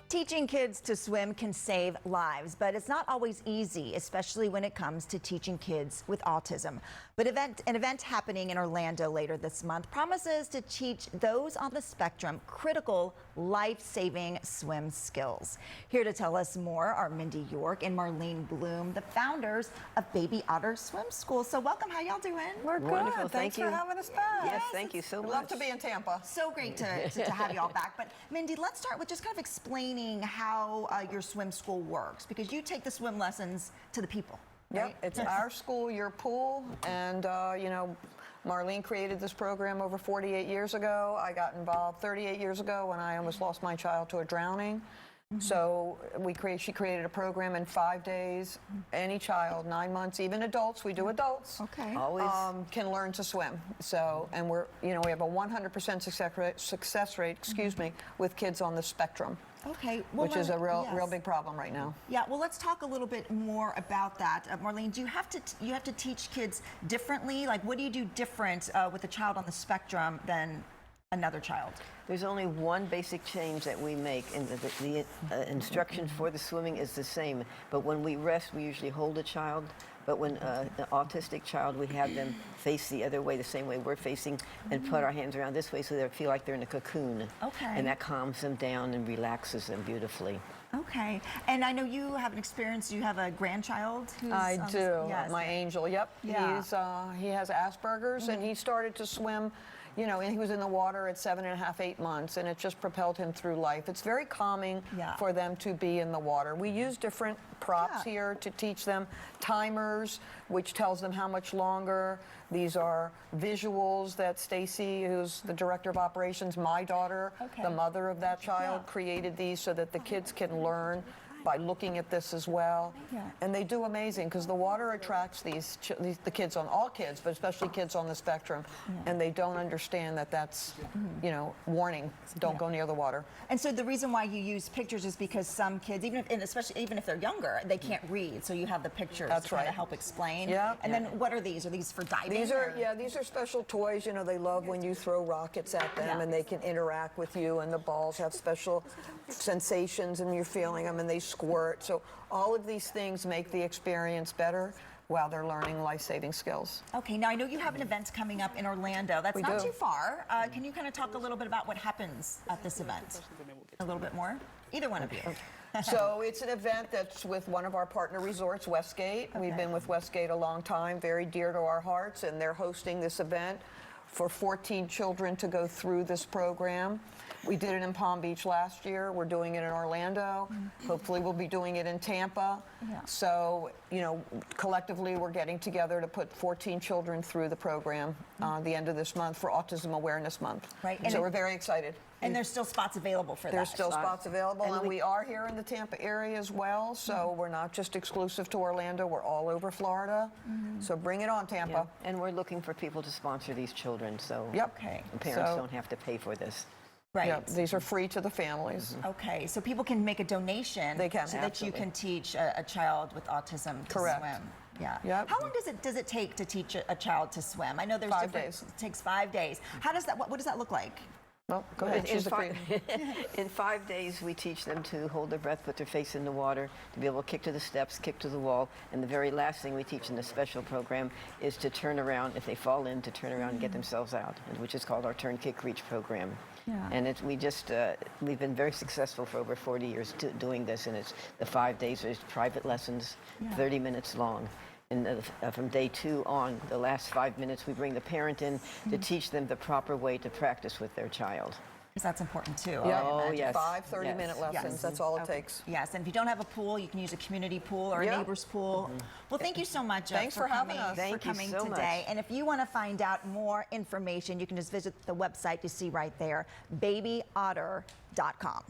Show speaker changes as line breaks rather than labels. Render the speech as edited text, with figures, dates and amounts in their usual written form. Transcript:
Teaching kids to swim can save lives, but it's not always easy, especially when it comes to teaching kids with autism. But an event happening in Orlando later this month promises to teach those on the spectrum critical life-saving swim skills. Here to tell us more are Mindy York and Marlene Bloom, the founders of Baby Otter Swim School. So welcome, how y'all doing?
We're good.
Wonderful.
Thanks for having us back.
Yes, thank you so much.
Love to be in Tampa.
So great to have y'all back. But Mindy, let's start with just kind of explaining how your swim school works, because you take the swim lessons to the people. Right?
Yep, it's our school, your pool, and you know, Marlene created this program over 48 years ago. I got involved 38 years ago when I almost lost my child to a drowning. So she created a program in 5 days. Any child, 9 months, even adults, we do adults,
Okay.
Always.
can learn to swim. So, and we have a 100% success rate, excuse me, with kids on the spectrum.
Okay. Well,
Which is a real
yes.
big problem right now.
Yeah, well, let's talk a little bit more about that. Marlene, do you have to teach kids differently? Like, what do you do different with a child on the spectrum than another child?
There's only one basic change that we make, and the instruction for the swimming is the same. But when we rest, we usually hold a child. But when an autistic child, we have them face the other way, the same way we're facing, and put our hands around this way so they feel like they're in a cocoon.
Okay.
And that calms them down and relaxes them beautifully.
Okay. And I know you have an experience. You have a grandchild who's
I do.
Yes.
My angel. Yep.
Yeah.
He has Asperger's, and he started to swim. You know, and he was in the water at 7.5, 8 months, and it just propelled him through life. It's very calming for them to be in the water. We use different props here to teach them. Timers, which tells them how much longer. These are visuals that Stacy, who's the director of operations, my daughter, the mother of that child, created these so that the kids can learn by looking at this as well. And they do amazing, because the water attracts the kids, on all kids, but especially kids on the spectrum, and they don't understand that that's, you know, warning, don't go near the water.
And so the reason why you use pictures is because some kids, especially if they're younger, they can't read, so you have the pictures to kind of help explain.
Yeah.
And then what are these? Are these for diving?
These are these are special toys. You know, they love when you throw rockets at them, and they can interact with you, and the balls have special sensations, and you're feeling them, and they squirt. So all of these things make the experience better while they're learning life-saving skills.
Okay, now I know you have an event coming up in Orlando. That's not too far. Can you kind of talk a little bit about what happens at this event? A little bit more? Either one of you.
So it's an event that's with one of our partner resorts, Westgate. We've been with Westgate a long time, very dear to our hearts, and they're hosting this event for 14 children to go through this program. We did it in Palm Beach last year. We're doing it in Orlando. Hopefully we'll be doing it in Tampa. So, you know, collectively we're getting together to put 14 children through the program the end of this month for Autism Awareness Month.
Right.
So we're very excited.
And there's still spots available for that.
There's still spots available, and we are here in the Tampa area as well, so we're not just exclusive to Orlando, we're all over Florida. So bring it on, Tampa.
And we're looking for people to sponsor these children, so
Okay.
the parents don't have to pay for this.
Right.
Yep, these are free to the families.
Okay, so people can make a donation.
They can.
So that you can teach a child with autism to swim. Yeah.
Yep.
How long does it take to teach a child to swim? I know there's
5
different.
days.
It takes 5 days. How does that? What does that look like?
Well, go ahead.
In 5 days, we teach them to hold their breath, put their face in the water, to be able to kick to the steps, kick to the wall. And the very last thing we teach in the special program is to turn around, if they fall in, to turn around and get themselves out, which is called our Turn, Kick, Reach program. And we've been very successful for over 40 years doing this, and it's the 5 days, there's private lessons, 30 minutes long. And from day 2 on, the last 5 minutes, we bring the parent in to teach them the proper way to practice with their child.
Because that's important too.
Oh, yes.
5 30-minute lessons, that's all it takes.
Yes, and if you don't have a pool, you can use a community pool or a neighbor's pool. Well, thank you so much
Thanks for having us.
for coming
so
today.
much.
And if you want to find out more information, you can just visit the website you see right there, babyotter.com.